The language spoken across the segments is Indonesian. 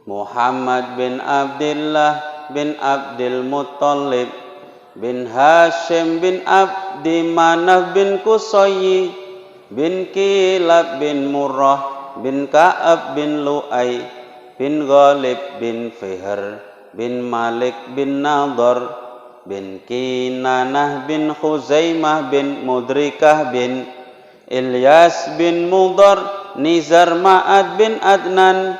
Muhammad bin Abdullah bin Abdul Muttalib bin Hashim bin Abdi Manaf bin Qusay bin Kilab bin Murrah bin Ka'ab bin Lu'ay bin Ghalib bin Fihr bin Malik bin Nadar bin Kinanah bin Khuzaimah bin Mudrikah bin Ilyas bin Mudar Nizar Ma'ad bin Adnan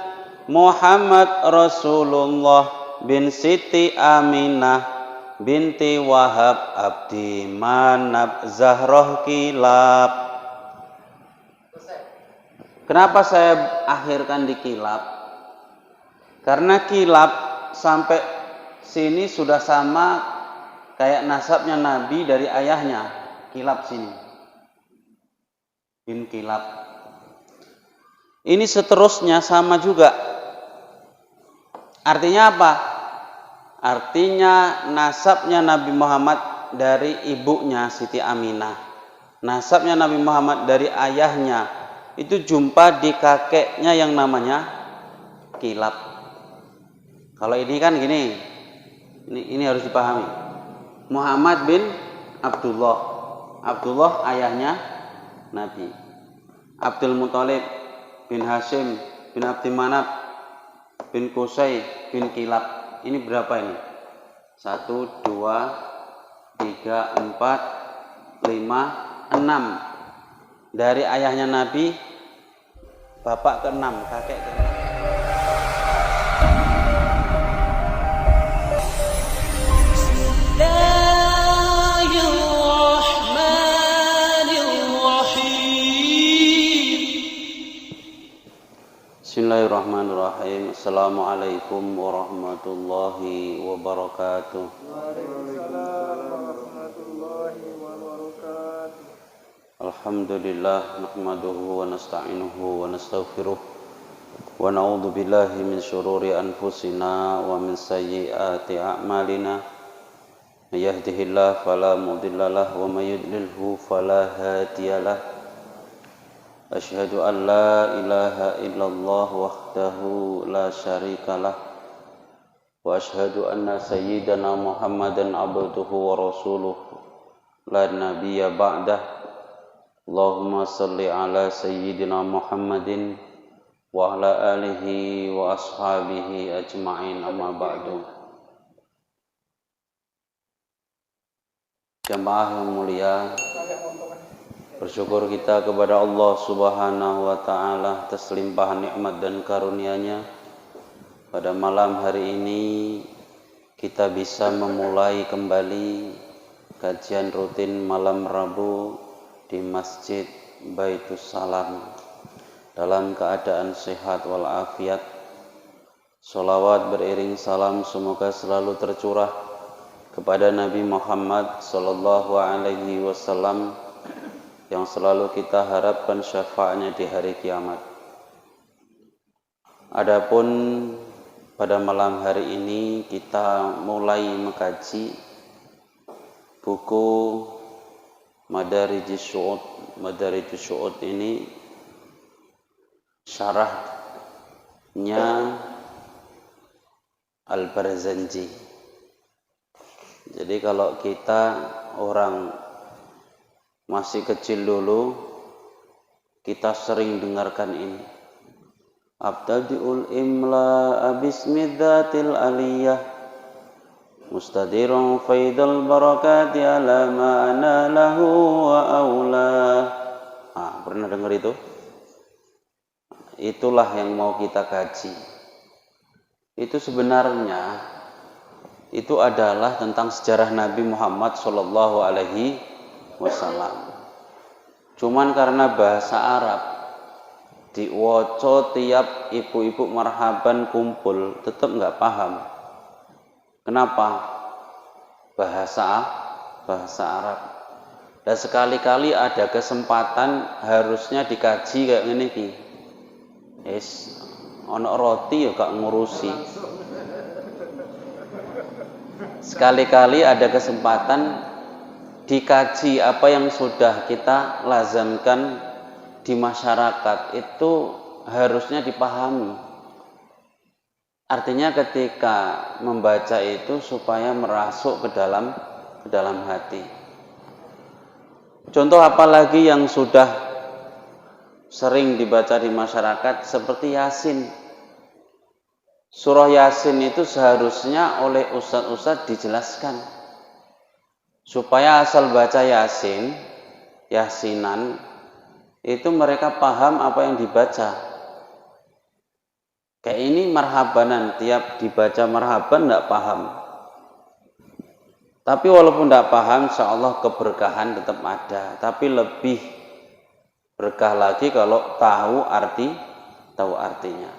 Muhammad Rasulullah bin Siti Aminah binti Wahab Abdi Manab Zahroh Kilab. Kenapa saya akhirkan di Kilab? Karena Kilab sampai sini sudah sama kayak nasabnya Nabi dari ayahnya. Kilab sini bin Kilab. Ini seterusnya sama juga. Artinya apa? Artinya nasabnya Nabi Muhammad dari ibunya Siti Aminah. Nasabnya Nabi Muhammad dari ayahnya itu jumpa di kakeknya yang namanya Kilab. Kalau ini kan gini. Ini harus dipahami. Muhammad bin Abdullah. Abdullah ayahnya Nabi. Abdul Muttalib bin Hashim bin Abdi Manaf bin Qusay bin Kilab. Ini berapa ini? 1, 2, 3, 4, 5, 6. Dari ayahnya Nabi, bapak ke-6, kakek ke-6. Bismillahirrahmanirrahim. Assalamualaikum warahmatullahi wabarakatuh. Alhamdulillah nahmaduhu wa nasta'inuhu wa nastaghfiruh wa na'udzu billahi min syururi anfusina wa min sayyiati a'malina. May yahdihillahu fala mudhillalah wa may yudlilhu fala hadiyalah. Asyhadu an la ilaha illallah wahdahu la syarikalah wa asyhadu anna sayyidana Muhammadan abduhu wa rasuluh la nabiyya ba'dah. Allahumma salli ala sayyidina Muhammadin wa ala alihi wa ashabihi ajma'in, amma ba'du. Jamaah yang mulia, bersyukur kita kepada Allah Subhanahu wa ta'ala atas limpahan nikmat dan karunia-Nya. Pada malam hari ini kita bisa memulai kembali kajian rutin malam Rabu di Masjid Baitus Salam dalam keadaan sehat walafiat. Sholawat beriring salam semoga selalu tercurah kepada Nabi Muhammad sallallahu alaihi wasallam yang selalu kita harapkan syafaatnya di hari kiamat. Adapun pada malam hari ini kita mulai mengkaji buku Madarijus Syu'ud. Madarijus Syu'ud ini syarahnya Al-Barzanji. Jadi kalau kita orang masih kecil dulu, kita sering dengarkan ini. Abtadi'ul imla bismidzatil aliyah mustadirun faidal barakati ala ma'ana lahu wa aula. Pernah dengar itu? Itulah yang mau kita kaji. Itu sebenarnya itu adalah tentang sejarah Nabi Muhammad sallallahu alaihi wasallam. Cuman karena bahasa Arab diwoco tiap ibu-ibu marhaban kumpul tetap nggak paham. Kenapa? Bahasa Arab. Dan sekali-kali ada kesempatan harusnya dikaji kayak ngene iki. Wis ana roti ya gak ngurusi. Sekali-kali ada kesempatan dikaji apa yang sudah kita lazamkan di masyarakat, itu harusnya dipahami. Artinya ketika membaca itu supaya merasuk ke dalam hati. Contoh apalagi yang sudah sering dibaca di masyarakat seperti Yasin. Surah Yasin itu seharusnya oleh ustadz-ustadz dijelaskan. Supaya asal baca Yasin, Yasinan, itu mereka paham apa yang dibaca. Kayak ini marhabanan, tiap dibaca marhaban tidak paham. Tapi walaupun tidak paham, insyaallah keberkahan tetap ada. Tapi lebih berkah lagi kalau tahu artinya.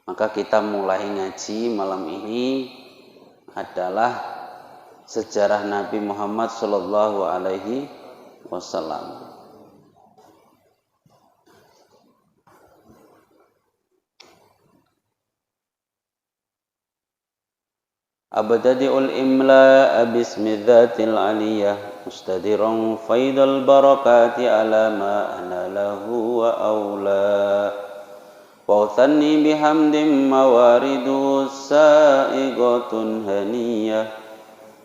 Maka kita mulai ngaji malam ini adalah sejarah Nabi Muhammad Sallallahu Alaihi Wasallam. Abtadi'ul imla bismi dzatil aliyah mustadiran faidal barakati ala ma ana lahu wa aula wa uthanni bihamdin mawaridu sa'iqatun haniyah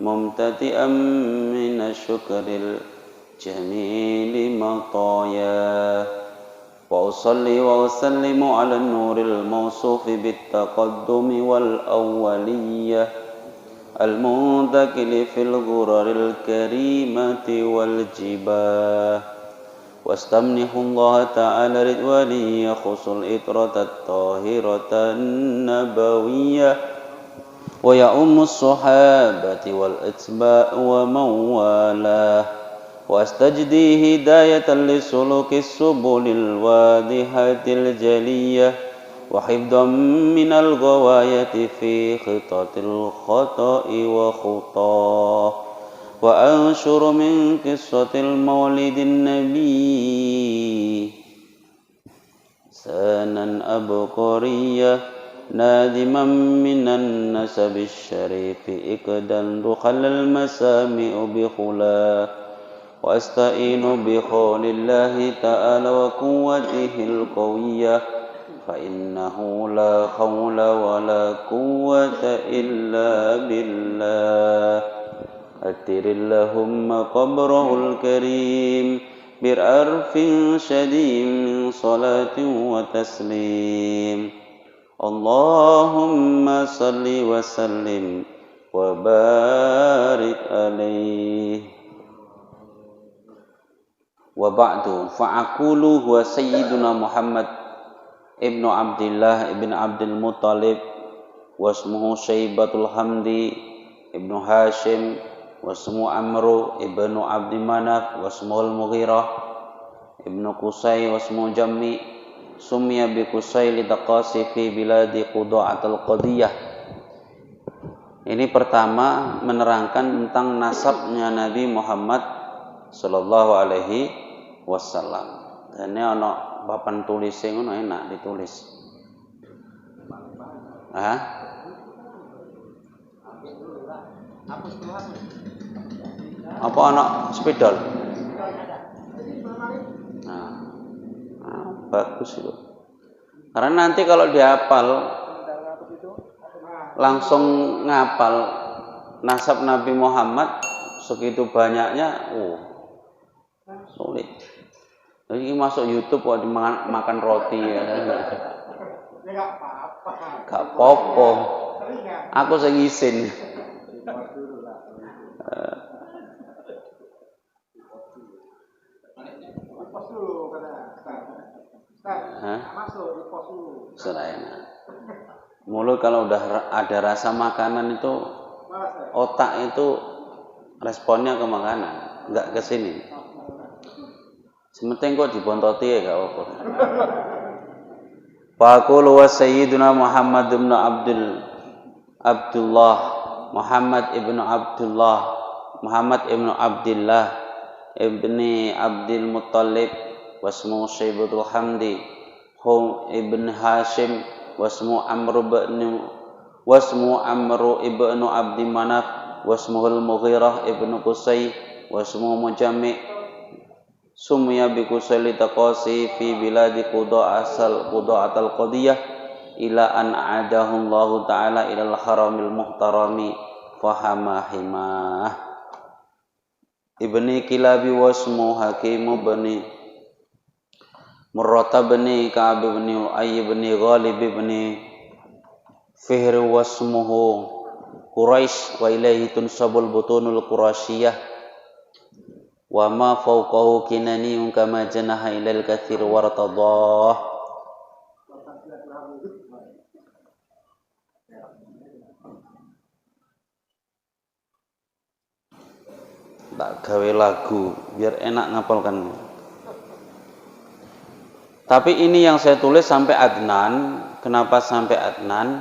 mumtati'an minasyukril jamili mataya wa usalli wa usallimu ala nuril mawsufi bittaqaddumi wal awwaliyah المنتقل في الغرر الكريمة والجباه واستمنح الله تعالى رضوانه يخص الإطرة الطاهرة النبوية ويؤم الصحابة والأتباع ومن والاه واستجدي هداية لسلوك السبل الواضحة الجلية وحفظا من الغواية في خطط الخطأ وخطاه وأنشر من قصة المولد النبي سانا أبقرية نادما من النسب الشريف إكدا دخل المسامع بخلاه وأستعين بقول الله تعالى وقوته القوية فإنه لا حول ولا قوة إلا بالله أتر اللهم قبره الكريم بعرف شديد من صلاة وتسليم اللهم صل وسلم وبارك عليه وبعد فأقول هو سيدنا محمد Ibnu Abdillah ibn Abdul Muttalib wasmuhu Syaibatul Hamdi ibnu Hashim wasmu Amru ibnu Abdi Manaf wasmuhul Mughirah ibnu Qusay wasmu Jammi sumya bi Qusay litaqasi fi biladi Quda'atul Qadiyah. Ini pertama menerangkan tentang nasabnya Nabi Muhammad sallallahu alaihi wasallam. Dan ini ana papan tulis ngono enak ditulis. Apa anak spidol? Bagus itu. Karena nanti kalau dihafal langsung ngapal nasab Nabi Muhammad segitu banyaknya, sulit. Jadi masuk YouTube kok makan roti ya. Gak apa-apa. Aku sing isin. Mulut kalau udah ada rasa makanan itu otak itu responnya ke makanan, enggak ke sini. Sementing kok dibontoti ya gak apa-apa. Faqulu wa sayyiduna Muhammad ibn Abdullah Muhammad ibn Abdillah ibni Abdul Muttalib wasmu Syaibatul Hamdi hum ibn Hashim wasmu Amru ibnu Abdi Manaf wasmuhul Mughirah ibnu Qusay wasmu Mujammi sumya bi Qusay litaqasi fi biladi Quda'atul Qadiyah ila an a'adahu Allah taala ilal haramil muhtarami fahama himah. Ibni Kilabi wasmu Hakim bani Murrata bani Ka'ab bani Uayy bani Ghalib bani Fihr wasmuhu Quraisy wa ilaihi tunsabul butunul Qurasiyah wa ma fawqahu kinaniyun kama janaha ilal kathir wartadah. Tak gawe lagu biar enak ngapalkan. Tapi ini yang saya tulis sampai Adnan. Kenapa sampai Adnan?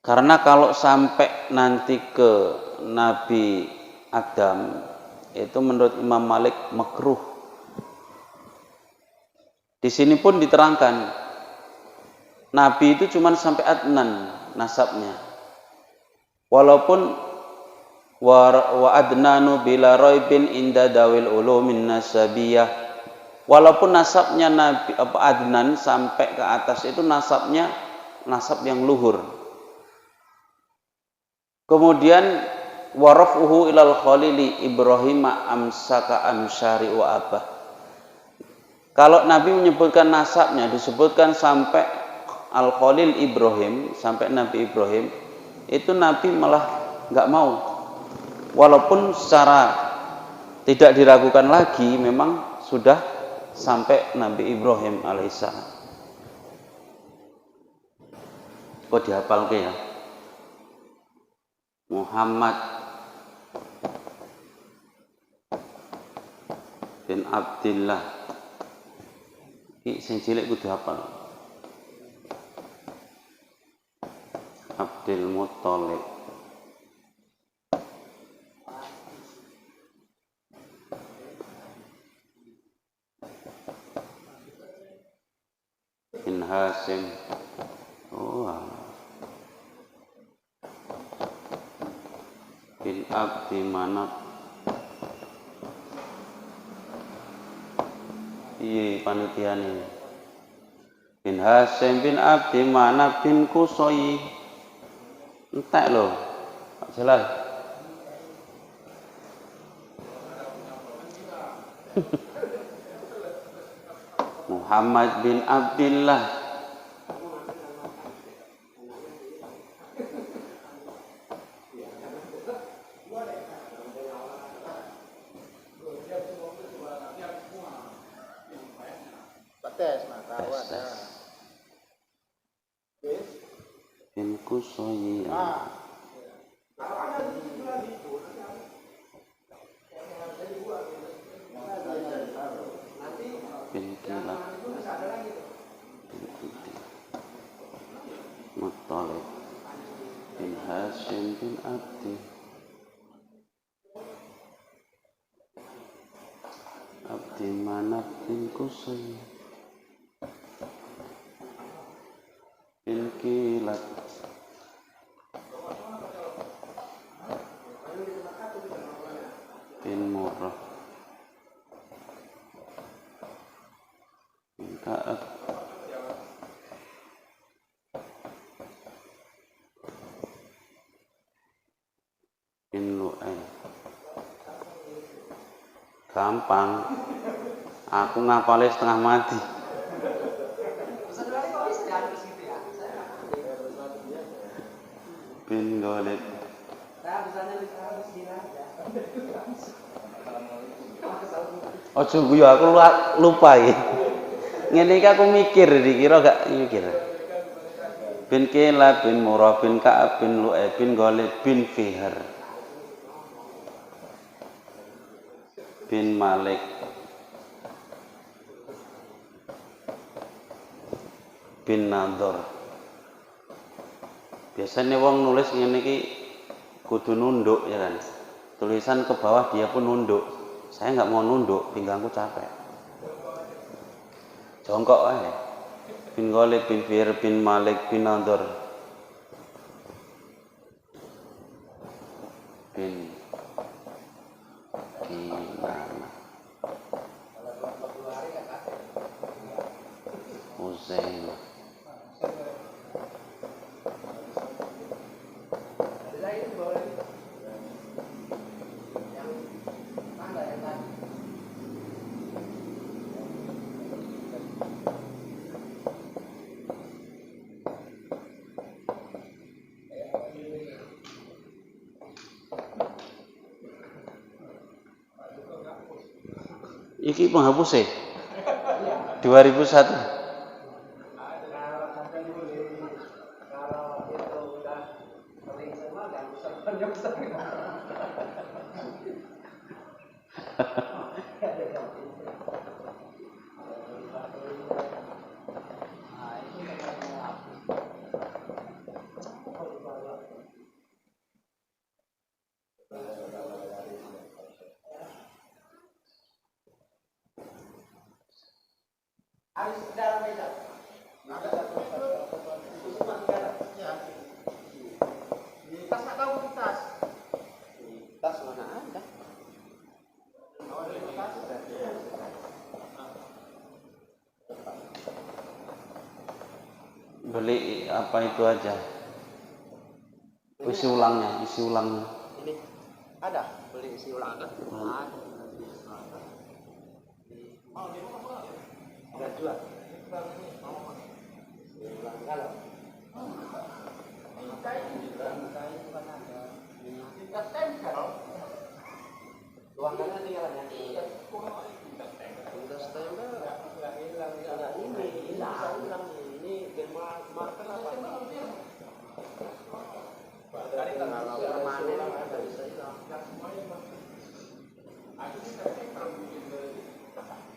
Karena kalau sampai nanti ke Nabi Adam itu menurut Imam Malik makruh. Di sini pun diterangkan Nabi itu cuma sampai Adnan nasabnya. Walaupun wa adnanu bila raibin inda dawil ulumin nasabiyah, walaupun nasabnya Nabi Adnan sampai ke atas itu nasabnya nasab yang luhur. Kemudian warafuhu ilal khalili Ibrahim amsaka amsyari wa abah. Kalau Nabi menyebutkan nasabnya disebutkan sampai al khalil Ibrahim, sampai Nabi Ibrahim, itu Nabi malah nggak mau. Walaupun secara tidak diragukan lagi memang sudah sampai Nabi Ibrahim alaihissalam. Kok dihafalke ya? Muhammad bin Abdillah. Iki sing cilik kudu hafal. Abdul Muthalib bin Hasim. Bin Abdi Manaf. Iya panitiane. Bin Hasim bin Abdi Manaf bin Qusay. Entek lho. Jelas. Muhammad bin Abdillah bin Qusay bin Kilab bin Muttalib bin Hashim bin Abdi Manaf bin Qusay bin Kilab bin Murrah bin Ka'ab bin Lu'ay. Gampang, aku ngapalnya setengah mati. Bin Ghalib ojo guyu aku lupa ya. Ngene iki aku mikir dikira gak mikir. Bin Kilab bin Murrah bin Ka'ab bin Lu'ay bin Ghalib bin Fihr bin Malik bin Nadhr. Biasanya wong nulis ngene iki kudu nunduk ya kan. Tulisan ke bawah dia pun nunduk. Saya nggak mau nunduk, pinggangku capek. Jongkok aja. Bin Ghalib bin Fihr bin Malik bin Nadhr bin Kinanah Uzaimah Iki penghapus 2001. Beli apa itu aja, isi ulangnya. Ini ada beli isi ulang ada. Ada jual. Kalau ruangannya tinggal yang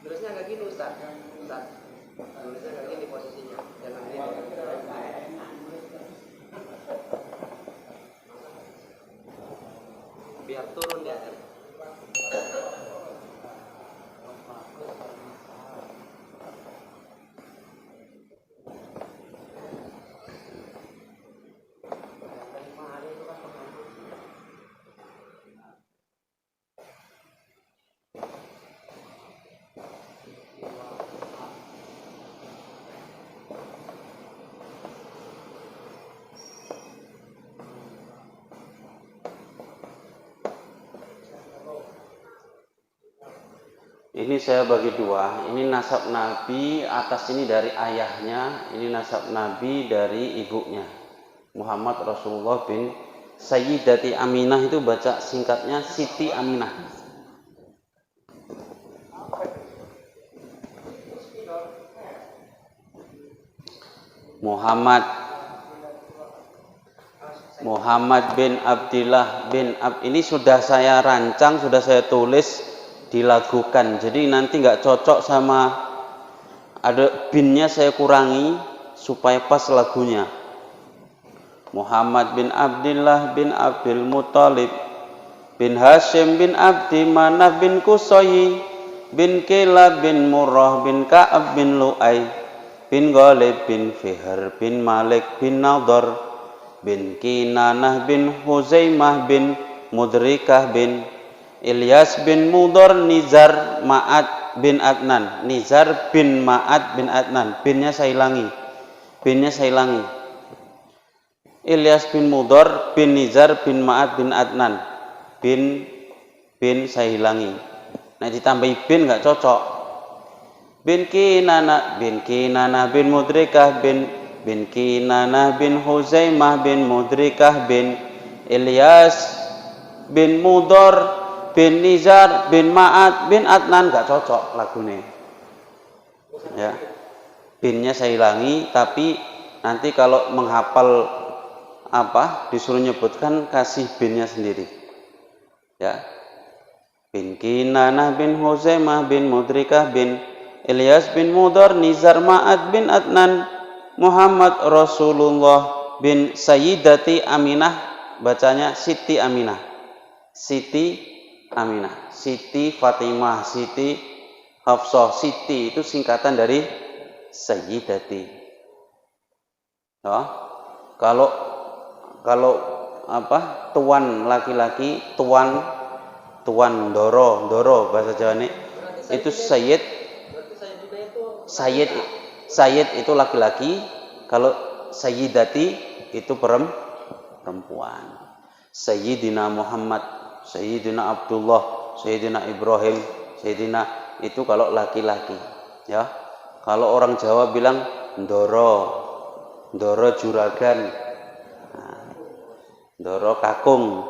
tulisnya kayak gini Ustaz. Tulisnya kayak gini posisinya, jangan gini. Biar turun dia. Ini saya bagi dua. Ini nasab Nabi, atas ini dari ayahnya. Ini nasab Nabi dari ibunya, Muhammad Rasulullah bin Sayyidati Aminah. Itu baca singkatnya Siti Aminah. Muhammad bin Abdillah bin ini sudah saya rancang, sudah saya tulis, dilagukan. Jadi nanti nggak cocok sama, ada binnya saya kurangi supaya pas lagunya. Muhammad bin Abdillah bin Abdul Muthalib bin Hashim bin Abdi Manaf bin Qusay bin Kilab bin Murrah bin Ka'ab bin Lu'ay bin Ghalib bin Fihr bin Malik bin Nadar bin Kinanah bin Huzaimah bin Mudrikah bin Ilyas bin Mudhar Nizar Ma'ad bin Adnan. Nizar bin Ma'ad bin Adnan. Binnya saya hilangi. Ilyas bin Mudhar bin Nizar bin Ma'ad bin Adnan. Bin saya hilangi. Nah ditambahi bin nggak cocok. Bin Kinanah bin Mudrikah bin Kinanah bin Huzaimah bin Mudrikah bin Ilyas bin Mudhar bin Nizar bin Ma'ad bin Adnan, gak cocok lagunya. Ya. Binnya saya hilangi, tapi nanti kalau menghafal disuruh nyebutkan, kasih binnya sendiri. Ya. Bin Kinanah bin Huzaimah bin Mudrikah bin Ilyas bin Mudhar Nizar Ma'ad bin Adnan Muhammad Rasulullah bin Sayyidati Aminah, bacanya Siti Aminah. Siti Fatimah, Siti Hafsah. Siti itu singkatan dari Sayyidati. Kalau tuan laki-laki, tuan Doro bahasa Jawa ini itu Sayyid. Sayyid itu laki-laki, kalau Sayyidati itu perempuan. Sayyidina Muhammad, Sayyidina Abdullah, Sayyidina Ibrahim, Sayyidina itu kalau laki-laki, ya. Kalau orang Jawa bilang Ndoro juragan, Ndoro kakung.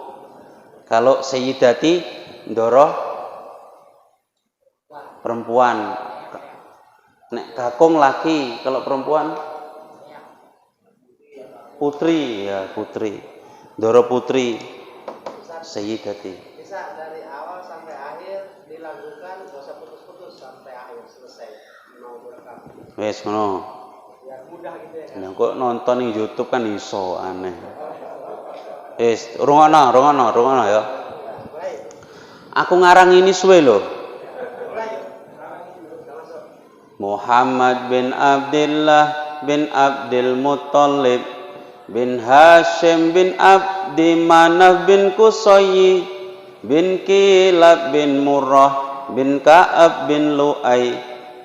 Kalau Sayyidati Ndoro perempuan. Nek kakung laki, kalau perempuan putri, ya putri. Doro putri, sayyidati. Bisa dari awal sampai akhir dilakukan, nggak usah putus-putus sampai akhir selesai. Mau berkah. Wes ngono. Biar mudah gitu ya. Nah, kok nonton di YouTube kan iso aneh. Wes, rungono ya. Aku ngarang ini suwe lho. Muhammad bin Abdullah bin Abdul Muttalib bin Hashim bin Abdi Manaf bin Qusayy bin Kilab bin Murrah bin Ka'ab bin Lu'ay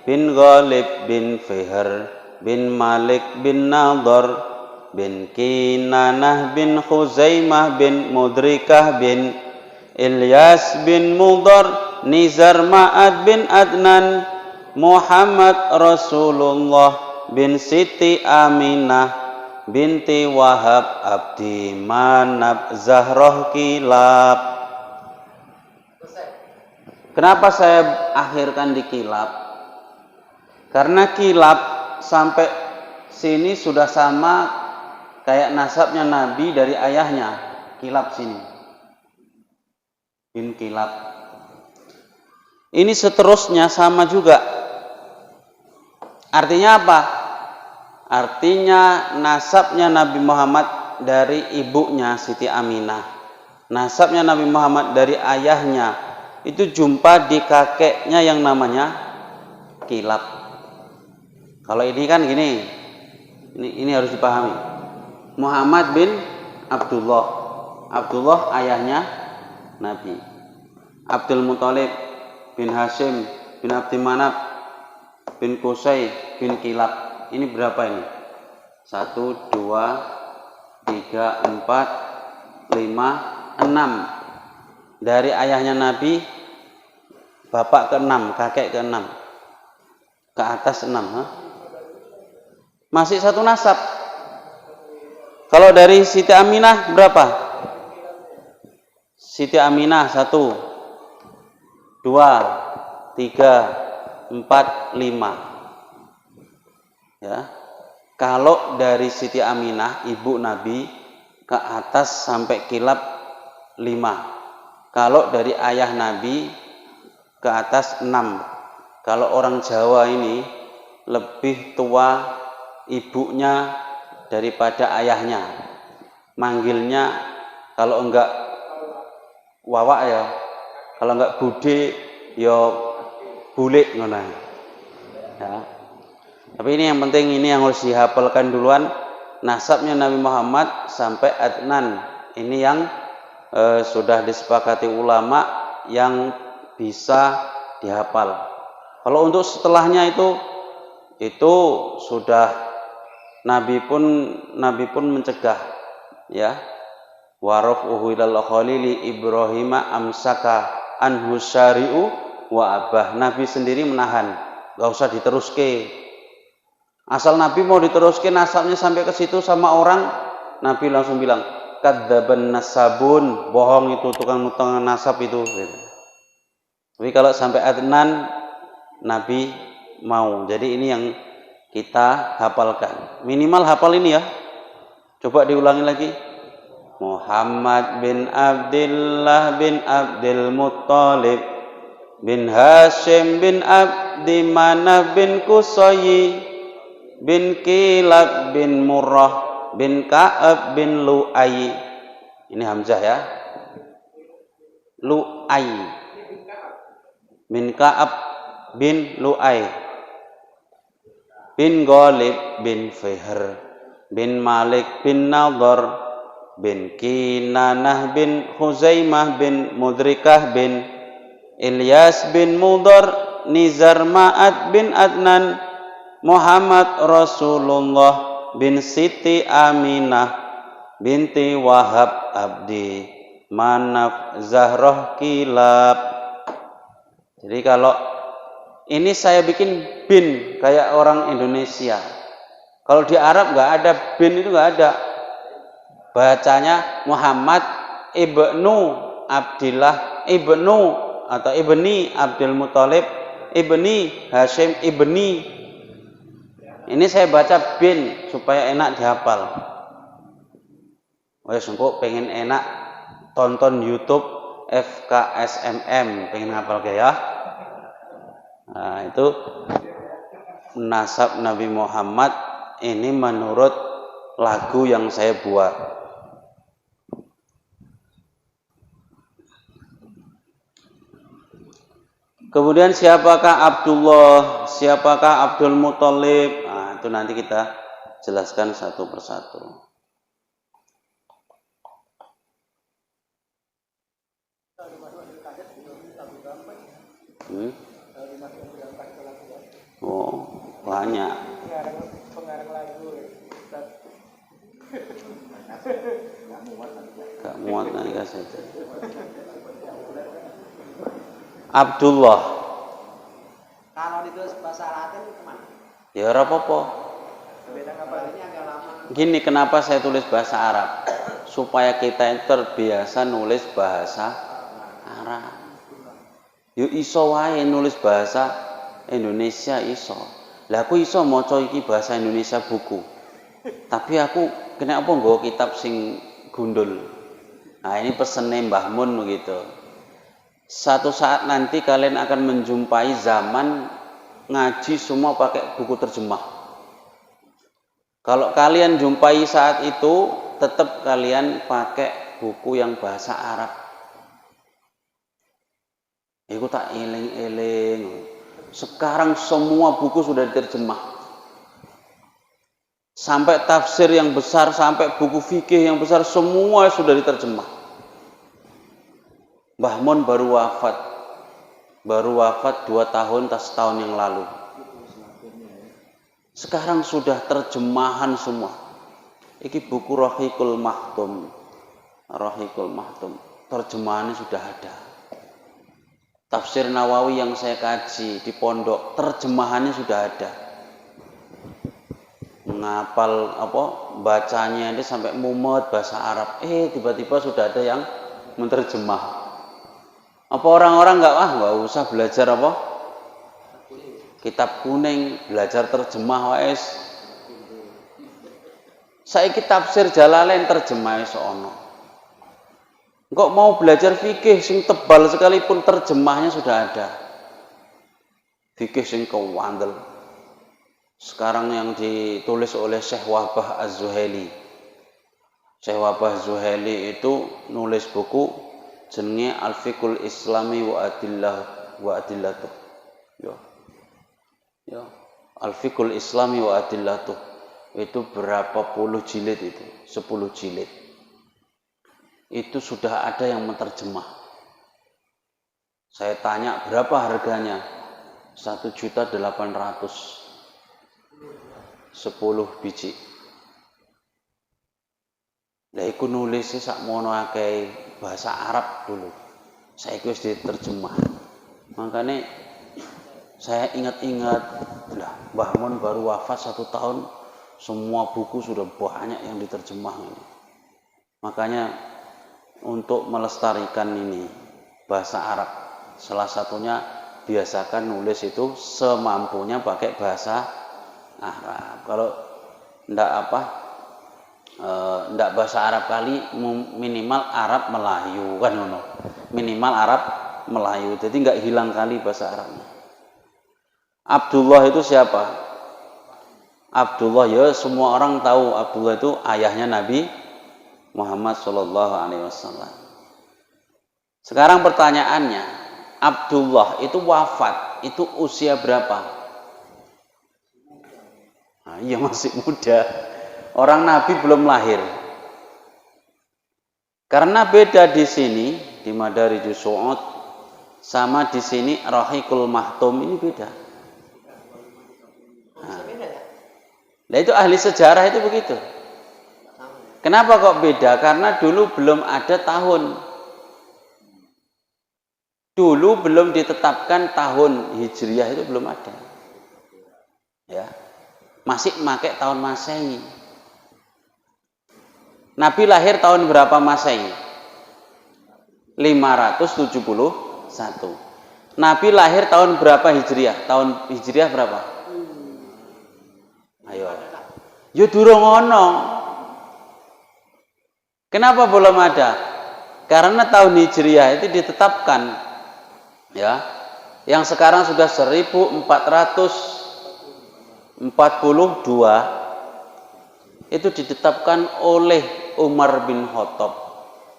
bin Ghalib bin Fihr bin Malik bin Nadhr bin Kinanah bin Khuzaimah bin Mudrikah bin Ilyas bin Mudar Nizar Ma'ad bin Adnan Muhammad Rasulullah bin Siti Aminah binti Wahab Abdi Manab Zahroh Kilab. Kenapa saya akhirkan di Kilab? Karena Kilab sampai sini sudah sama kayak nasabnya Nabi dari ayahnya. Kilab sini bin Kilab. Ini seterusnya sama juga. Artinya apa? Artinya nasabnya Nabi Muhammad dari ibunya Siti Aminah, nasabnya Nabi Muhammad dari ayahnya itu jumpa di kakeknya yang namanya Kilab. Kalau ini kan gini, ini harus dipahami. Muhammad bin Abdullah, Abdullah ayahnya Nabi. Abdul Muthalib bin Hashim bin Abdi Manaf bin Qusay bin Kilab. Ini berapa ini? 1, 2, 3, 4, 5, 6. Dari ayahnya Nabi, bapak ke-6, kakek ke-6. Ke atas 6. Masih satu nasab. Kalau dari Siti Aminah berapa? Siti Aminah 1, 2, 3, 4, 5. Ya. Kalau dari Siti Aminah ibu Nabi ke atas sampai Kilab 5. Kalau dari ayah Nabi ke atas 6. Kalau orang Jawa ini lebih tua ibunya daripada ayahnya. Manggilnya kalau enggak wawak ya, kalau enggak bude ya bulik ngono. Ya. Tapi ini yang penting, ini yang harus dihafalkan duluan, nasabnya Nabi Muhammad sampai Adnan. Ini yang sudah disepakati ulama yang bisa dihafal. Kalau untuk setelahnya itu sudah Nabi pun mencegah, ya. Warafuhu ilal khalili Ibrahim amsaka anhu syari'u wa abah. Nabi sendiri menahan, enggak usah diteruske. Asal Nabi mau diteruskan nasabnya sampai ke situ sama orang, Nabi langsung bilang, kadzaban nasabun, bohong itu tukang nasab itu. Tapi kalau sampai Adnan, Nabi mau. Jadi ini yang kita hafalkan. Minimal hafal ini ya. Coba diulangi lagi. Muhammad bin Abdullah bin Abdul Muttalib bin Hashim bin Abdi Manaf bin Qusayy bin Kilab bin Murrah bin Ka'ab bin Lu'ay. Ini Hamzah ya. Lu'ay bin Ka'ab bin Lu'ay bin Ghalib bin Fihr bin Malik bin Nadhr bin Kinanah bin Khuzaimah bin Mudrikah bin Ilyas bin Mudar Nizar Ma'ad bin Adnan Muhammad Rasulullah bin Siti Aminah binti Wahab Abdi Manaf Zahroh Kilab. Jadi kalau ini saya bikin bin kayak orang Indonesia. Kalau di Arab nggak ada bin, itu nggak ada. Bacanya Muhammad ibnu Abdillah ibnu atau ibni Abdul Muthalib Ibni Hashim Ibni. Ini saya baca bin supaya enak dihafal. Wes engko pengen enak tonton YouTube FKSMM, pengen hafal ke ya. Nah, itu nasab Nabi Muhammad ini menurut lagu yang saya buat. Kemudian siapakah Abdullah, siapakah Abdul Muthalib? Nah, itu nanti kita jelaskan satu persatu. Oh, banyak. Gak muat nanti kasih. Abdullah. Kalau ditulis bahasa Latin kemana? Ya ora apa-apa. Beda kabar ini agak lama. Gini, kenapa saya tulis bahasa Arab? Supaya kita terbiasa nulis bahasa Arab. Yo iso wae nulis bahasa Indonesia iso. Lah aku iso maca iki bahasa Indonesia buku. Tapi aku kena apa nggawa kitab sing gundul. Nah, ini pesene Mbah Mun begitu. Satu saat nanti kalian akan menjumpai zaman ngaji semua pakai buku terjemah. Kalau kalian jumpai saat itu, tetap kalian pakai buku yang bahasa Arab. Iku tak eling-eling. Sekarang semua buku sudah diterjemah. Sampai tafsir yang besar, sampai buku fikih yang besar, semua sudah diterjemah. Mbah Mun baru wafat 2 tahun setahun yang lalu. Sekarang sudah terjemahan semua. Iki buku Rahiqul Mahtum. Terjemahannya sudah ada. Tafsir Nawawi yang saya kaji di pondok, terjemahannya sudah ada. Ngapal bacanya ini sampai mumet bahasa Arab. Tiba-tiba sudah ada yang menerjemah. Apa orang-orang nggak usah belajar kitab kuning, belajar terjemah wes. Saiki tafsir Jalalain terjemah sono. Kok mau belajar fikih sing tebal sekalipun terjemahnya sudah ada. Fikih sing kewandel. Sekarang yang ditulis oleh Syekh Wahbah Az-Zuhaili. Syekh Wahbah Az-Zuhaili itu nulis buku jenenge Al-Fiqhul Islami wa Adillatuh. Ya. Al-Fiqhul Islami wa Adillatuh. Itu berapa puluh jilid itu? 10 jilid. Itu sudah ada yang menerjemah. Saya tanya berapa harganya? 1.800.000. 10 biji. Lah iku nulis sakmono akeh bahasa Arab dulu. Saya wis diterjemah. Makanya saya ingat-ingat, lah Mbah Mun baru wafat 1 tahun, semua buku sudah banyak yang diterjemah ini. Makanya untuk melestarikan ini bahasa Arab, salah satunya biasakan nulis itu semampunya pakai bahasa Arab. Kalau ndak bahasa Arab kali, minimal Arab Melayu kan ngono. Minimal Arab Melayu. Jadi nggak hilang kali bahasa Arabnya. Abdullah itu siapa? Abdullah, ya semua orang tahu Abdullah itu ayahnya Nabi Muhammad SAW. Sekarang pertanyaannya, Abdullah itu wafat, itu usia berapa? Nah, iya masih muda. Orang Nabi belum lahir. Karena beda di sini, di Madarijus Su'ud, sama di sini Rahiqul Mahtum, ini beda. Nah itu ahli sejarah itu begitu. Kenapa kok beda? Karena dulu belum ada tahun. Dulu belum ditetapkan tahun Hijriah, itu belum ada. Ya. Masih pakai tahun Masehi. Nabi lahir tahun berapa Masehi? 571. Nabi lahir tahun berapa Hijriah? Tahun Hijriah berapa? Ayo. Yo durung ono. Kenapa belum ada? Karena tahun Hijriah itu ditetapkan, ya, yang sekarang sudah 1442 itu ditetapkan oleh Umar bin Khattab.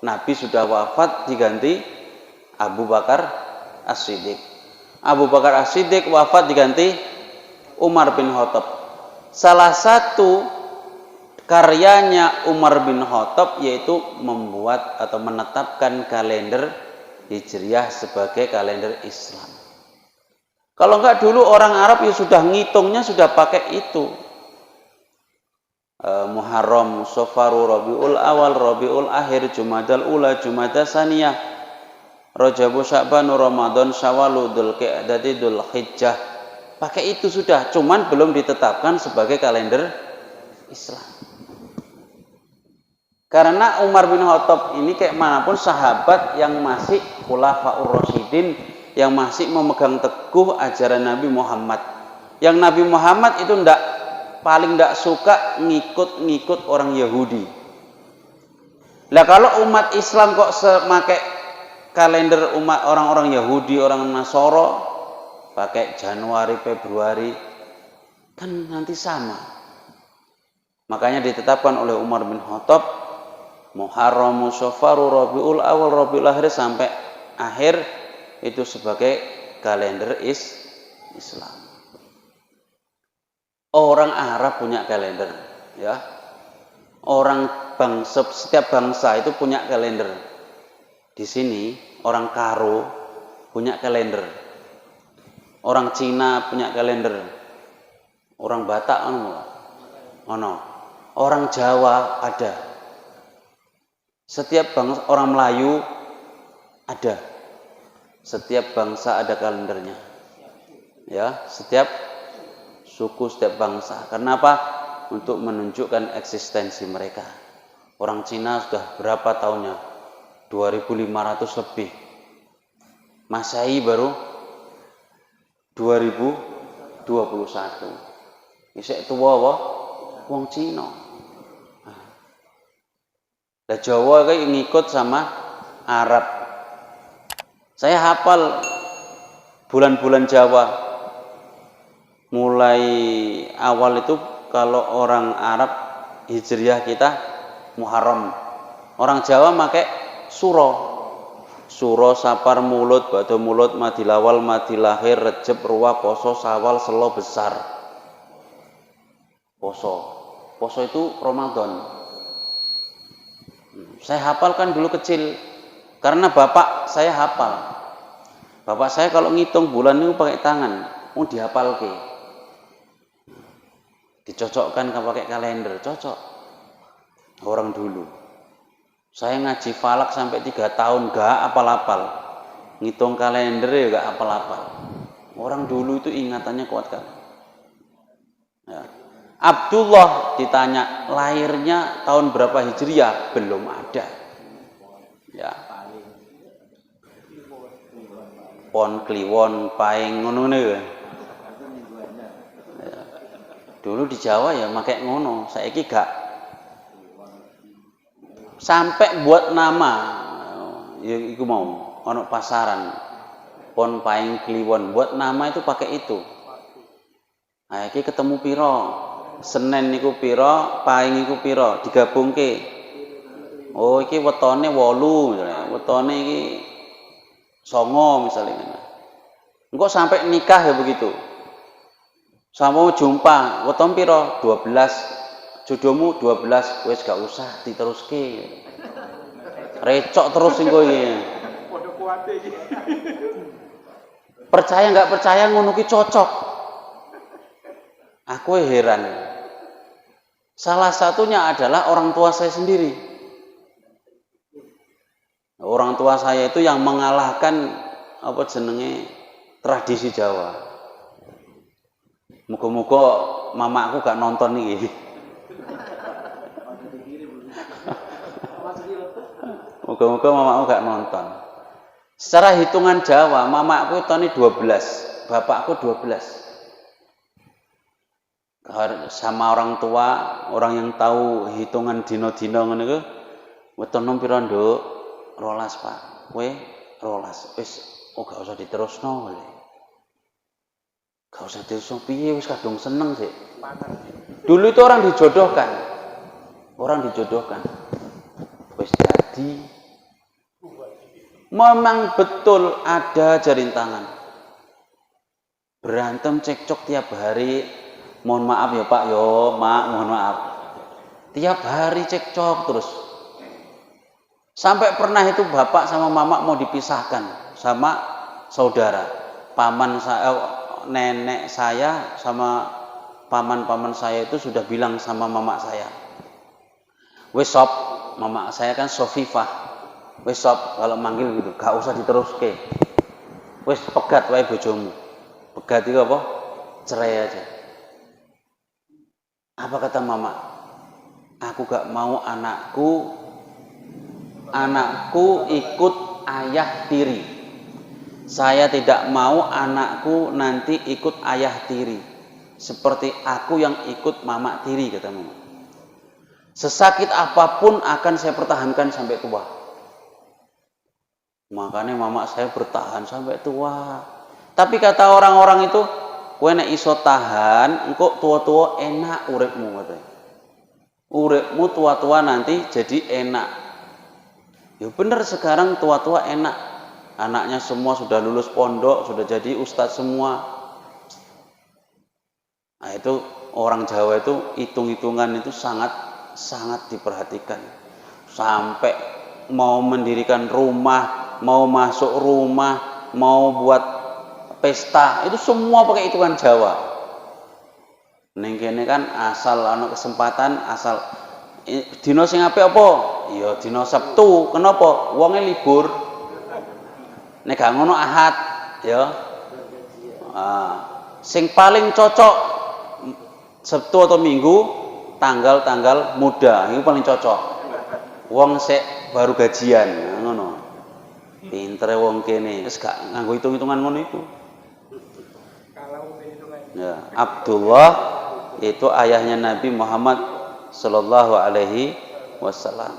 Nabi sudah wafat, diganti Abu Bakar As-Siddiq. Abu Bakar As-Siddiq wafat, diganti Umar bin Khattab. Salah satu karyanya Umar bin Khattab yaitu membuat atau menetapkan kalender Hijriah sebagai kalender Islam. Kalau enggak dulu orang Arab ya sudah ngitungnya sudah pakai itu. Muharram, Safaru, Rabiul Awal, Rabiul Akhir, Jumadal Ula, Jumadah Saniyah, Rajab, Sya'ban, Ramadan, Syawal, Dzulqa'dah, Dzulhijjah. Pakai itu sudah, cuman belum ditetapkan sebagai kalender Islam. Karena Umar bin Khattab ini kayak manapun sahabat yang masih Khulafaur Rasyidin, yang masih memegang teguh ajaran Nabi Muhammad. Yang Nabi Muhammad itu paling tidak suka ngikut orang Yahudi. Lah kalau umat Islam kok memakai kalender umat orang-orang Yahudi, orang Nasoro, pakai Januari, Februari, kan nanti sama. Makanya ditetapkan oleh Umar bin Khattab Muharram, Safaru, Rabiul Awal, Rabiul Akhir sampai akhir itu sebagai kalender Islam. Orang Arab punya kalender, ya. Setiap bangsa itu punya kalender. Di sini orang Karo punya kalender. Orang Cina punya kalender. Orang Batak ono. Orang Jawa ada. Setiap bangsa, orang Melayu ada. Setiap bangsa ada kalendernya. Ya, setiap suku, setiap bangsa. Kenapa? Untuk menunjukkan eksistensi mereka. Orang Cina sudah berapa tahunnya? 2500 lebih. Masehi baru 2021. Isek tua apa? Wong Cina. Lah Jawa kayak ngikut sama Arab. Saya hafal bulan-bulan Jawa. Mulai awal itu kalau orang Arab Hijriah kita Muharram. Orang Jawa pakai Suro. Suro, Sapar, Mulut, Bado Mulut, Madilawal, Madilahir, Rejeb, Ruwa, Poso, Sawal, Selo Besar. Poso itu Ramadan. Saya hafalkan dulu kecil karena bapak saya hafal. Bapak saya kalau ngitung bulan itu pakai tangan, dihafalke. Dicocokkan pakai kalender, cocok. Orang dulu. Saya ngaji falak sampai 3 tahun gak apal-apal. Ngitung kalender ya gak apal-apal. Orang dulu itu ingatannya kuat kan. Ya. Abdullah ditanya lahirnya tahun berapa Hijriah, belum ada. Ya. Pon Kliwon Paing ngono ya. Dulu di Jawa ya pakai ngono, saiki gak. Sampai buat nama ya iku mau ono pasaran Pon Paing Kliwon, buat nama itu pakai itu. Nah, iki ketemu piro? Senen niku piro, Paing niku piro, digabungke. Oh, iki wetone 8 misalnya. Wetone iki 9 misalnya. Engko sampai nikah ya begitu. Sama jumpa, weton piro? 12. Jodohmu 12, wis gak usah diteruske. Recok terus engko iki. Padha kuwate iki. Percaya nggak percaya ngono ki cocok. Aku heran. Salah satunya adalah orang tua saya sendiri. Orang tua saya itu yang mengalahkan apa jenenge tradisi Jawa. Muga-muga mamaku gak nonton iki. Muga-muga mamaku gak nonton. Secara hitungan Jawa, mamaku tahun 12, bapakku 12. Sama orang tua, orang yang tahu hitungan dino-dino ngono iku, weton pira nduk? 12, Pak. Kowe 12. Wis gak usah diterusno. Gak usah diterusno piye, wis kadung seneng sih. Dulu itu orang dijodohkan. Wis jadi. Memang betul ada jarintangan. Berantem cekcok tiap hari. Mohon maaf ya Pak, mohon maaf. Tiap hari cekcok terus. Sampai pernah itu bapak sama mama mau dipisahkan sama saudara. Paman saya, nenek saya sama paman-paman saya itu sudah bilang sama mama saya. Wes sop, mama saya kan Sofifah. Wes sop, kalau manggil gitu, gak usah diteruske. Wes pegat wae bojomu. Pegat itu apa? Cerai aja. Apa kata mama? Aku gak mau anakku ikut ayah tiri. Saya tidak mau anakku nanti ikut ayah tiri. Seperti aku yang ikut mama tiri, kata mama. Sesakit apapun akan saya pertahankan sampai tua. Makanya mama saya bertahan sampai tua. Tapi kata orang-orang itu, kowe nek iso tahan, engko tua-tua enak uripmu katanya. Uripmu tua-tua nanti jadi enak. Ya bener, sekarang tua-tua enak. Anaknya semua sudah lulus pondok, sudah jadi ustadz semua. Nah itu orang Jawa itu hitung-hitungan itu sangat diperhatikan. Sampai mau mendirikan rumah, mau masuk rumah, mau buat pesta, itu semua pakai hitungan Jawa. Ning kene kan asal ana kesempatan, asal dina sing apik apa? Ya dina Sabtu. Kenapa? Wonge libur. Nek gak ngono Ahad, ya. Sing paling cocok Sabtu atau Minggu, tanggal-tanggal muda, itu paling cocok. Wong sik baru gajian, ngono. Pintere wong kene, wis gak nganggo hitung-hitungan ngono iku. Ya, Abdullah itu ayahnya Nabi Muhammad sallallahu alaihi wasallam.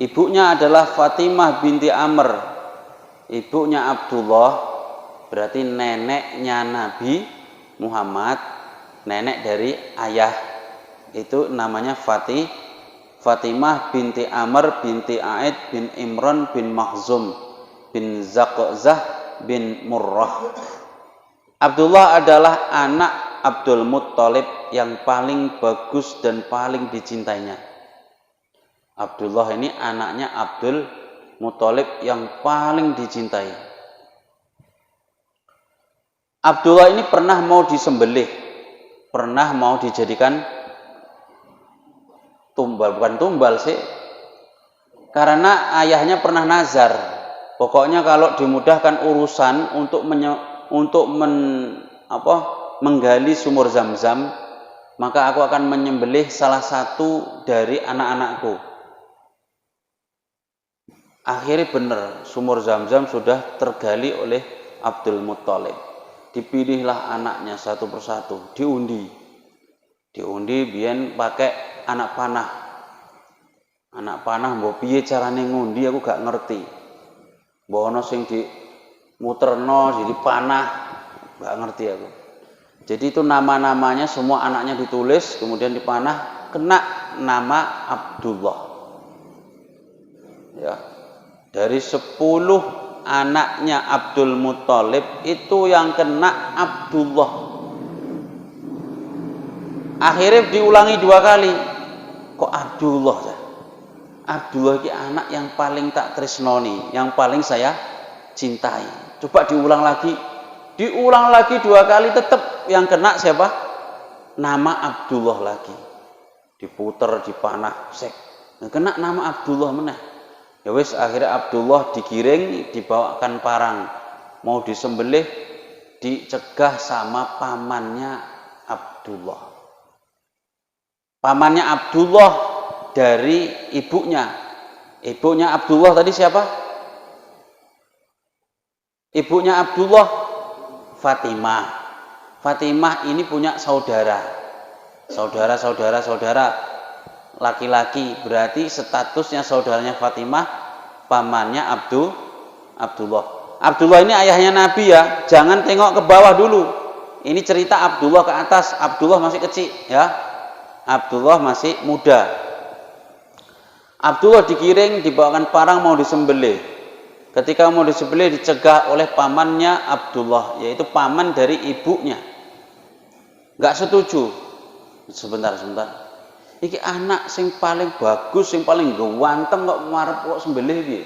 Ibunya adalah Fatimah binti Amr. Ibunya Abdullah berarti neneknya Nabi Muhammad, nenek dari ayah. Itu namanya Fatimah binti Amr binti Aid bin Imran bin Makhzum bin Zaqzah bin Murrah. Abdullah adalah anak Abdul Muttalib yang paling bagus dan paling dicintainya. Abdullah ini anaknya Abdul Muttalib yang paling dicintai. Abdullah ini pernah mau disembelih, pernah mau dijadikan tumbal, bukan tumbal sih, karena ayahnya pernah nazar. Pokoknya kalau dimudahkan urusan untuk menggali sumur Zam-Zam, maka aku akan menyembelih salah satu dari anak-anakku. Akhirnya benar, sumur Zam-Zam sudah tergali oleh Abdul Muttalib. Dipilihlah anaknya satu persatu, diundi biyen pakai anak panah mbok piye carane ngundi aku gak ngerti. Mbok ana sing di muterno jadi panah, gak ngerti aku. Jadi itu nama-namanya semua anaknya ditulis, kemudian dipanah, kena nama Abdullah. Ya. Dari 10 anaknya Abdul Muttalib itu yang kena Abdullah. Akhirnya diulangi 2 kali. Kok Abdullah ya? Abdullah ini anak yang paling tak tresnoni, yang paling saya cintai. Coba diulang lagi 2 kali, tetap yang kena siapa? Nama Abdullah lagi. Diputer, dipanah, sek. Kena nama Abdullah meneh. Ya wis, akhirnya Abdullah digiring, dibawakan parang, mau disembelih, dicegah sama pamannya Abdullah. Pamannya Abdullah dari ibunya. Ibunya Abdullah tadi siapa? Ibunya Abdullah Fatimah. Fatimah ini punya saudara laki-laki, berarti statusnya saudaranya Fatimah pamannya Abdullah. Abdullah ini ayahnya Nabi ya, jangan tengok ke bawah dulu. Ini cerita Abdullah ke atas, Abdullah masih kecil ya. Abdullah masih muda. Abdullah digiring, dibawakan parang mau disembelih. Ketika mau disembelih dicegah oleh pamannya Abdullah, yaitu paman dari ibunya. Enggak setuju. Sebentar. Iki anak sing paling bagus, sing paling ganteng kok marep kok sembelih piye?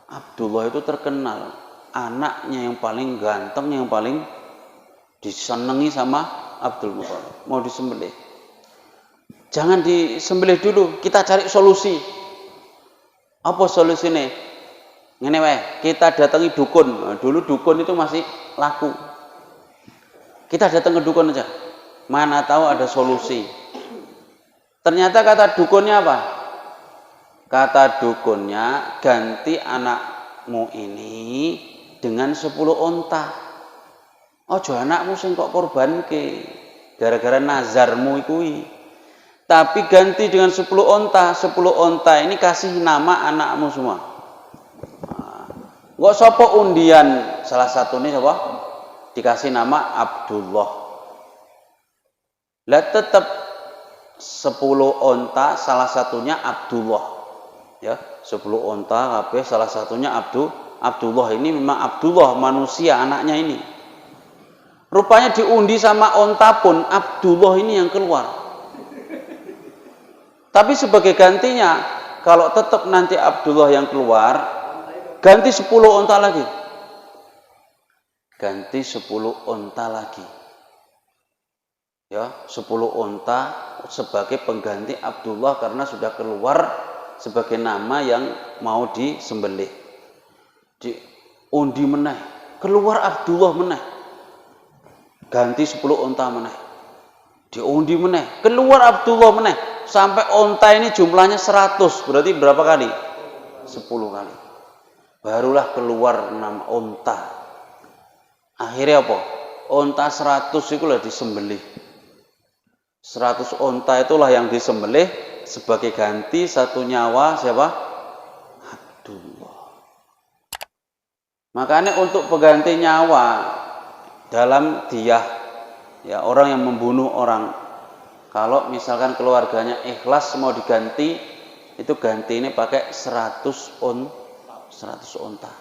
Abdullah itu terkenal anaknya yang paling ganteng, yang paling disenangi sama Abdul Muthalib. Mau disembelih. Jangan disembelih dulu, kita cari solusi. Apa solusinya? Ngene wae, kita datangi dukun. Nah, dulu dukun itu masih laku. Kita datang ke dukun aja. Mana tahu ada solusi. Ternyata kata dukunnya apa? Kata dukunnya, ganti anakmu ini dengan 10 onta. Ojo anakmu sing kok korbanke gara-gara nazarmu ikui. Tapi ganti dengan 10 onta. 10 onta ini kasih nama anakmu semua. Kok sapa undian salah satu ini siapa? Dikasih nama Abdullah. Lah tetap 10 onta salah satunya Abdullah. Ya, 10 onta kabeh salah satunya Abdullah. Ini memang Abdullah manusia anaknya ini. Rupanya diundi sama onta pun Abdullah ini yang keluar. Tapi sebagai gantinya, kalau tetap nanti Abdullah yang keluar, ganti 10 onta lagi. Ganti 10 onta lagi. Ya, 10 onta sebagai pengganti Abdullah karena sudah keluar sebagai nama yang mau disembelih. Diundi meneh, keluar Abdullah meneh. Ganti 10 onta meneh. Diundi meneh, keluar Abdullah meneh. Sampai onta ini jumlahnya 100, berarti berapa kali? 10 kali. Barulah keluar 6 onta. Akhirnya apa? Onta 100 itulah disembelih. 100 onta itulah yang disembelih sebagai ganti satu nyawa siapa? Abdullah. Makanya untuk pengganti nyawa dalam diyah, ya orang yang membunuh orang, kalau misalkan keluarganya ikhlas mau diganti, itu ganti ini pakai 100 onta.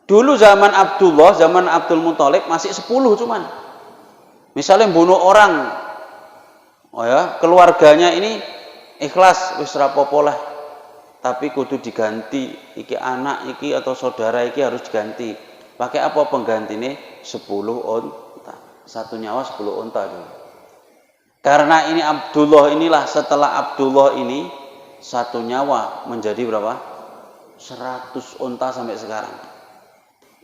Dulu zaman Abdullah, zaman Abdul Muthalib masih 10 cuman. Misalnya bunuh orang, oh ya, keluarganya ini ikhlas wis rapopo lah. Tapi kudu diganti, iki anak iki atau saudara iki harus diganti. Pakai apa penggantinya? 10 onta. Satu nyawa 10 onta dulu. Karena ini Abdullah inilah, setelah Abdullah ini satu nyawa menjadi berapa? 100 onta sampai sekarang.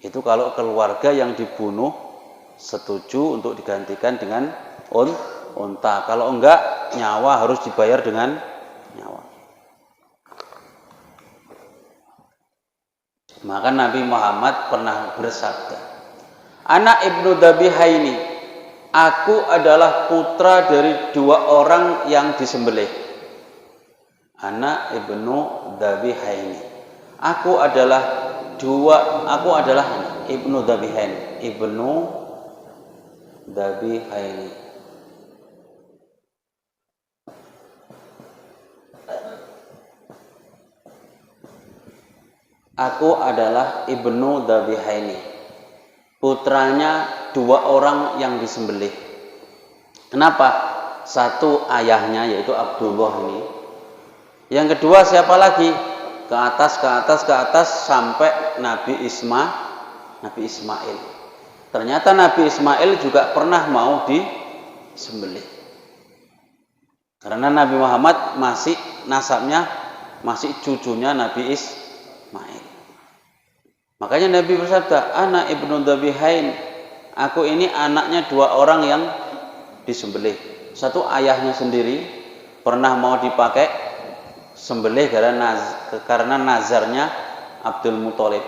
Itu kalau keluarga yang dibunuh setuju untuk digantikan dengan onta. Kalau enggak, nyawa harus dibayar dengan nyawa. Maka Nabi Muhammad pernah bersabda, Ana ibnu Dabihaini, aku adalah putra dari 2 orang yang disembelih. Ana ibnu Dabihaini, aku adalah ibnu Dabihaini, ibnu Dabihaini. Aku adalah ibnu Dabihaini, putranya 2 orang yang disembelih. Kenapa? Satu ayahnya yaitu Abdullah ini. Yang kedua siapa lagi? Ke atas sampai Nabi Ismail. Ternyata Nabi Ismail juga pernah mau disembelih. Karena Nabi Muhammad masih nasabnya, masih cucunya Nabi Ismail. Makanya Nabi bersabda, Ana ibnu Dabihain, aku ini anaknya 2 orang yang disembelih. Satu ayahnya sendiri pernah mau dipakai sembelih karena nazarnya Abdul Muthalib.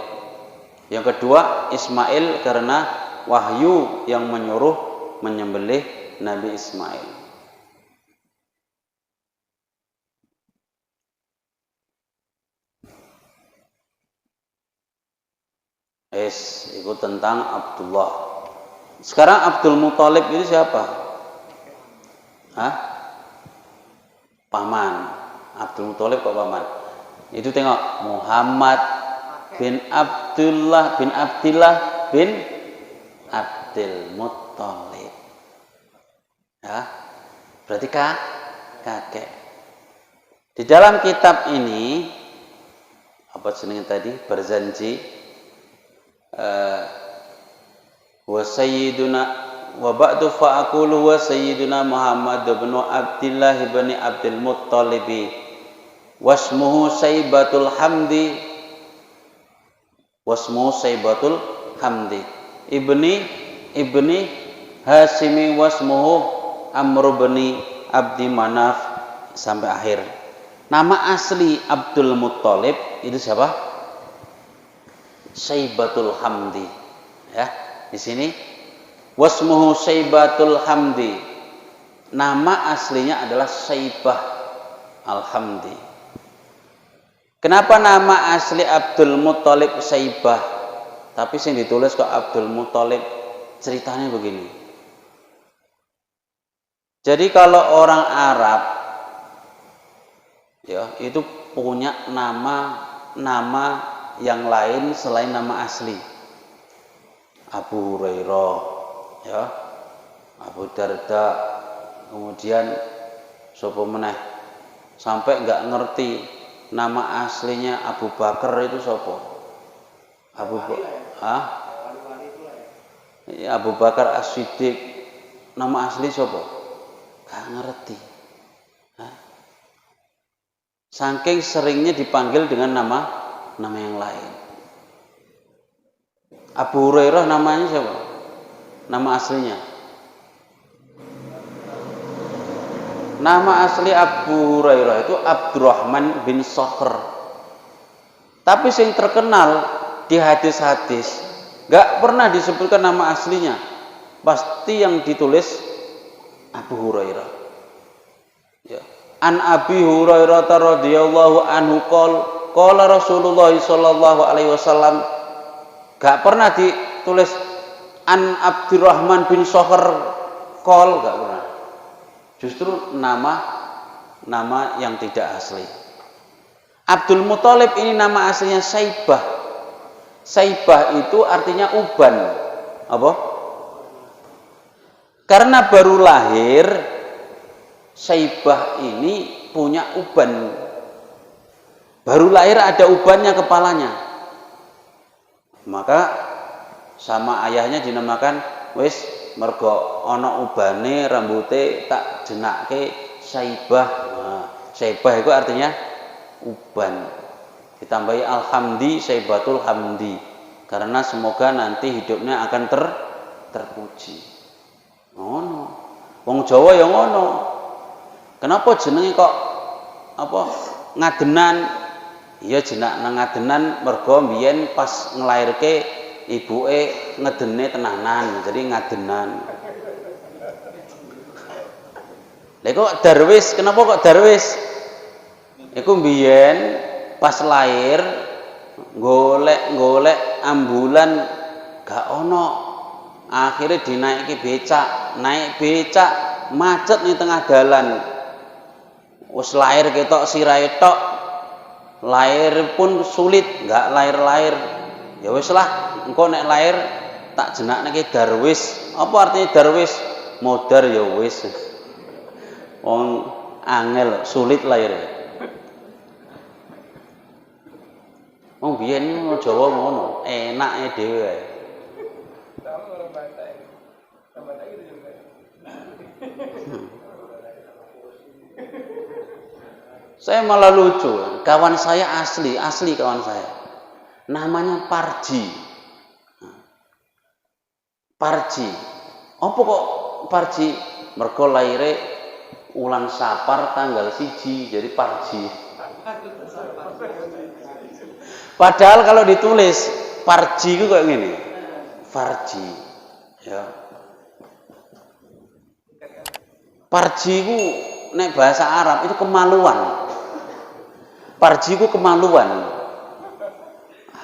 Yang kedua, Ismail karena wahyu yang menyuruh menyembelih Nabi Ismail. Itu tentang Abdullah. Sekarang Abdul Muthalib itu siapa? Paman. Abdul Muthalib kok paman? Itu tengok, Muhammad bin Abdullah bin Abdul Muthalib. Ya, berarti kakek. Di dalam kitab ini apa jenenge tadi? Barzanji wa sayyiduna wa ba'du fa aqulu wa sayyiduna Muhammad bin Abdullah bin Abdul Muthalib wasmuhu Saibatul Hamdi ibni Hasimi wasmuhu Amr bin Abdi Manaf sampai akhir. Nama asli Abdul Muthalib itu siapa? Saibatul Hamdi. Ya, di sini wasmuhu Saibatul Hamdi. Nama aslinya adalah Saibah Al-Hamdi. Kenapa nama asli Abdul Muthalib Saibah? Tapi yang ditulis kok Abdul Muthalib, ceritanya begini. Jadi kalau orang Arab ya, itu punya nama yang lain selain nama asli. Abu Hurairah, ya, Abu Darda, kemudian sapa meneh sampai nggak ngerti nama aslinya Abu Bakar itu sapa? Abu Bakar As-Siddiq, nama asli sapa? Nggak ngerti. Saking seringnya dipanggil dengan nama yang lain. Abu Hurairah namanya siapa? Nama aslinya. Nama asli Abu Hurairah itu Abdurrahman bin Sakhr. Tapi yang terkenal di hadis-hadis gak pernah disebutkan nama aslinya. Pasti yang ditulis Abu Hurairah. Ya. An Abi Hurairah radhiyallahu anhu qala Rasulullah sallallahu alaihi wasallam. Gak pernah ditulis An Abdurrahman bin Sakhr qol, gak pernah. Justru nama yang tidak asli. Abdul Muthalib ini nama aslinya Saibah. Saibah itu artinya uban. Apa? Karena baru lahir, Saibah ini punya uban. Baru lahir ada ubannya kepalanya. Maka sama ayahnya dinamakan wis mergo ana ubane rambute tak jenake Saibah. Nah, Saibah itu artinya uban. Ditambahi Alhamdi, Saibatul Hamdi. Karena semoga nanti hidupnya akan terpuji. Ngono. Wong Jawa ya ngono. Kenapa jenenge kok Ngadenan? Iya jenak nang Ngadenan mergo mbiyen pas nglairke ibuke ngedene tenanan, jadi Ngadenan. Lha kok Darwis, kenapa kok Darwis? Iku mbiyen pas lahir golek ambulan gak ono. Akhirnya dinaiki becak, naik becak macet nih tengah dalan. Wis lahir ketok sirahe tok. Lahir pun sulit, gak lahir-lahir. Ya wis lah, engko nek lahir tak jenakne Darwis. Apa artinya Darwis? Modar ya wis. Wong angel, sulit lahir. Wong biyen Jawa ngono, enake dhewe wae. Saya malah lucu, kawan saya asli kawan saya. Namanya Parji. Parji. Apa kok Parji? Mergo laire wulan Sapar tanggal 1, jadi Parji. Padahal kalau ditulis Farji ku kayak gini. Farji. Ya. Farji ku nek bahasa Arab itu kemaluan. Farji ku kemaluan.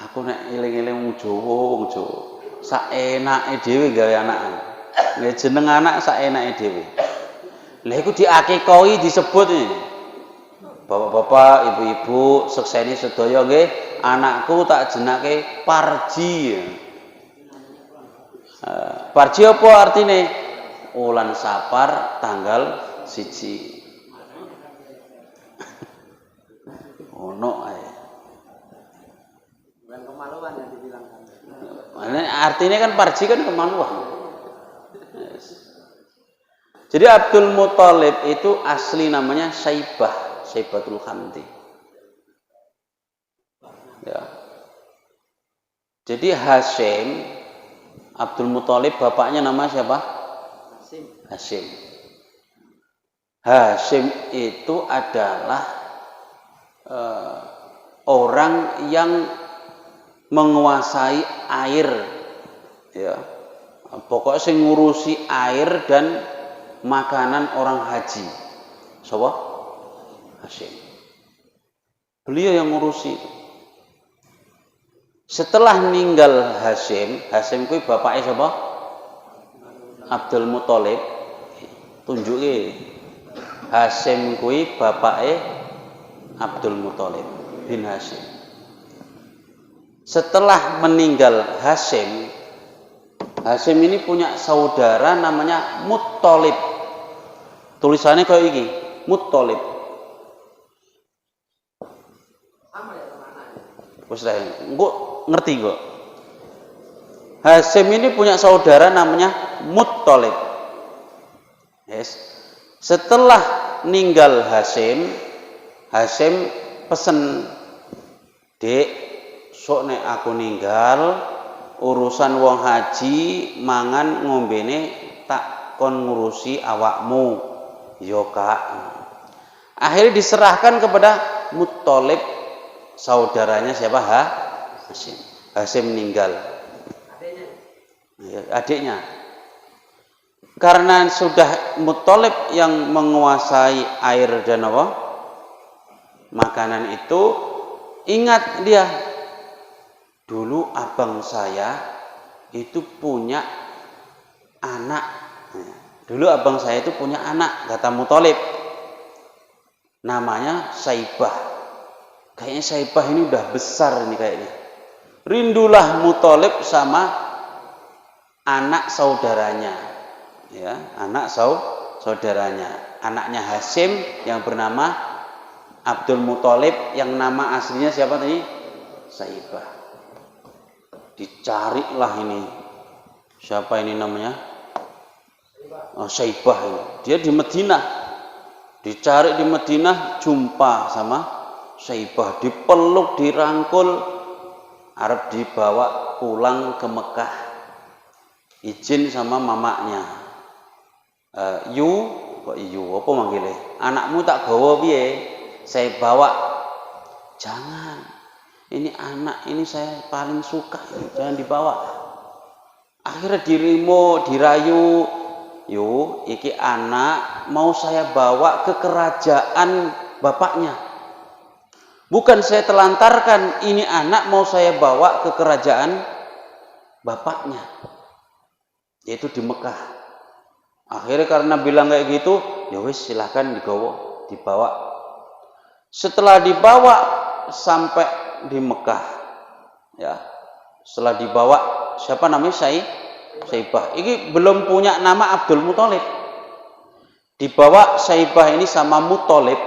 Aku nek eling-eling wong Jawa, saenake dhewe gawe anak. Nek jeneng anak saenake dhewe. Lha iku diakekoi disebut iki. Bapak-bapak, ibu-ibu, sekseni sedaya nggih, anakku tak jenake Parji. Parji apa artine? Wulan Sapar tanggal 1. Ono ae. Bukan kemaluan yang dibilangkan. Artinya kan Parji kan kemaluan. Yes. Jadi Abdul Muthalib itu asli namanya Saibatul Hamdi. Ya. Jadi Hashim, Abdul Muthalib bapaknya nama siapa? Hashim. Hashim itu adalah orang yang menguasai air, ya. Pokoknya sing ngurusi air dan makanan orang haji. Siapa? Hashim. Beliau yang ngurusi. Setelah meninggal Hashim kuwi bapaknya siapa? Abdul Muthalib. Tunjuke. Hashim kuwi bapaknya Abdul Muthalib bin Hashim. Setelah meninggal Hashim ini punya saudara namanya Muthalib. Tulisannya kayak gini, Muthalib. Sama ya mana? Wes dah, engko ngerti kok. Hashim ini punya saudara namanya Muthalib. Yes. Setelah meninggal Hashim pesen, "Dek, sok nek aku ninggal, urusan wong haji mangan ngombene tak kon ngurusi awakmu." Yo Kak. Akhirnya diserahkan kepada Muthalib, saudaranya siapa? Hashim. Hashim meninggal. Adiknya. Ya, adiknya. Karena sudah Muthalib yang menguasai air dan apa? Makanan itu, ingat dia. Dulu abang saya itu punya anak. Dulu abang saya itu punya anak, kata Muthalib. Namanya Saibah. Kayaknya Saibah ini udah besar ini kayaknya. Rindulah Muthalib sama anak saudaranya. Ya, anak saudaranya. Anaknya Hashim yang bernama Abdul Muthalib, yang nama aslinya siapa tadi? Saibah. Dicarilah ini. Siapa ini namanya? Saibah ini. Dia di Madinah. Dicari di Madinah, jumpa sama Saibah, dipeluk, dirangkul, arep dibawa pulang ke Mekah. Izin sama mamaknya. Apa manggilnya? Anakmu tak gawa piye? Saya bawa. Jangan. Ini anak, ini saya paling suka. Jangan dibawa. Akhirnya dirayu. Yo, iki anak mau saya bawa ke kerajaan bapaknya. Bukan saya telantarkan, ini anak mau saya bawa ke kerajaan bapaknya. Yaitu di Mekah. Akhirnya karena bilang kayak gitu, ya wis silahkan dibawa. Setelah dibawa sampai di Mekah, ya. Setelah dibawa, siapa namanya? Saibah. Ini belum punya nama Abdul Muthalib. Dibawa Saibah ini sama Muthalib,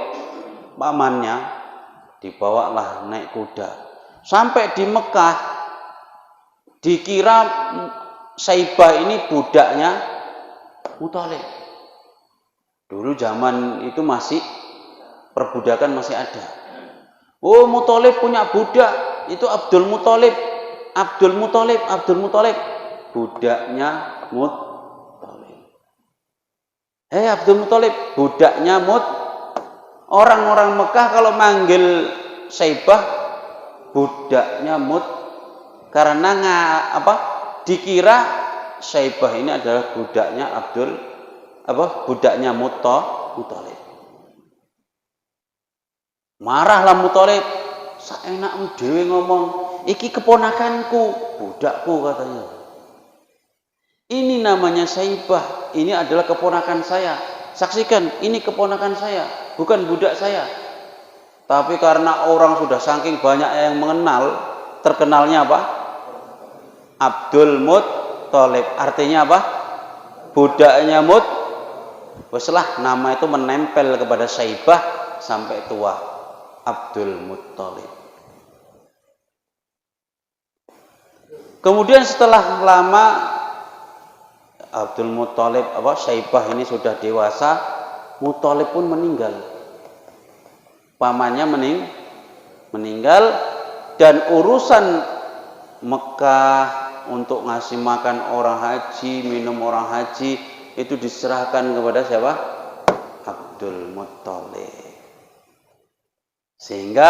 pamannya, dibawalah naik kuda. Sampai di Mekah, dikira Saibah ini budaknya Muthalib. Dulu zaman itu masih perbudakan masih ada. Oh, Muthalib punya budak, itu Abdul Muthalib. Budaknya Muthalib. Abdul Muthalib, budaknya Orang-orang Mekah kalau manggil Saibah, budaknya Karena dikira Syaibah ini adalah budaknya budaknya Muthalib. Marahlah Muthalib, saenakmu dhewe ngomong, iki keponakanku, budakku katanya. Ini namanya Syaibah, ini adalah keponakan saya. Saksikan, ini keponakan saya, bukan budak saya. Tapi karena orang sudah saking banyak yang mengenal, terkenalnya apa? Abdul Muthalib. Artinya apa? Budaknya Weslah, nama itu menempel kepada Syaibah sampai tua. Abdul Muthalib. Kemudian setelah lama Abdul Muthalib Syaibah ini sudah dewasa, Muthalib pun meninggal. Pamannya meninggal, dan urusan Mekah untuk ngasih makan orang haji, minum orang haji itu diserahkan kepada siapa? Abdul Muthalib. Sehingga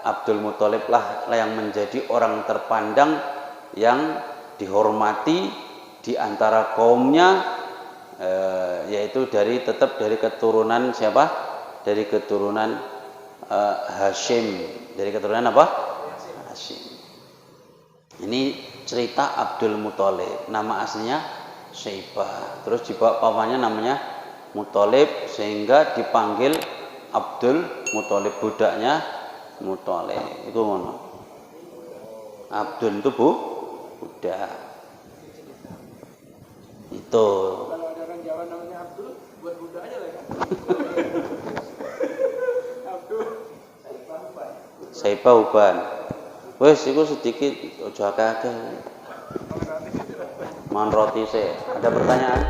Abdul Muthalib lah yang menjadi orang terpandang yang dihormati di antara kaumnya, yaitu tetap dari keturunan siapa? Dari keturunan Hashim. Dari keturunan apa? Hashim. Ini cerita Abdul Muthalib. Nama aslinya Syaibah. Terus dibawa pamannya namanya Muthalib, sehingga dipanggil Abdul Muthalib, budaknya Muthalib. Itu ngono. Abdul itu budak. Itu. Kalau ada orang Jawa namanya Abdul, buat budak aja lah ya. Abdul. Syaibah uban. Wes iku sedikit aja akeh-akeh. Man roti sih. Ada pertanyaan?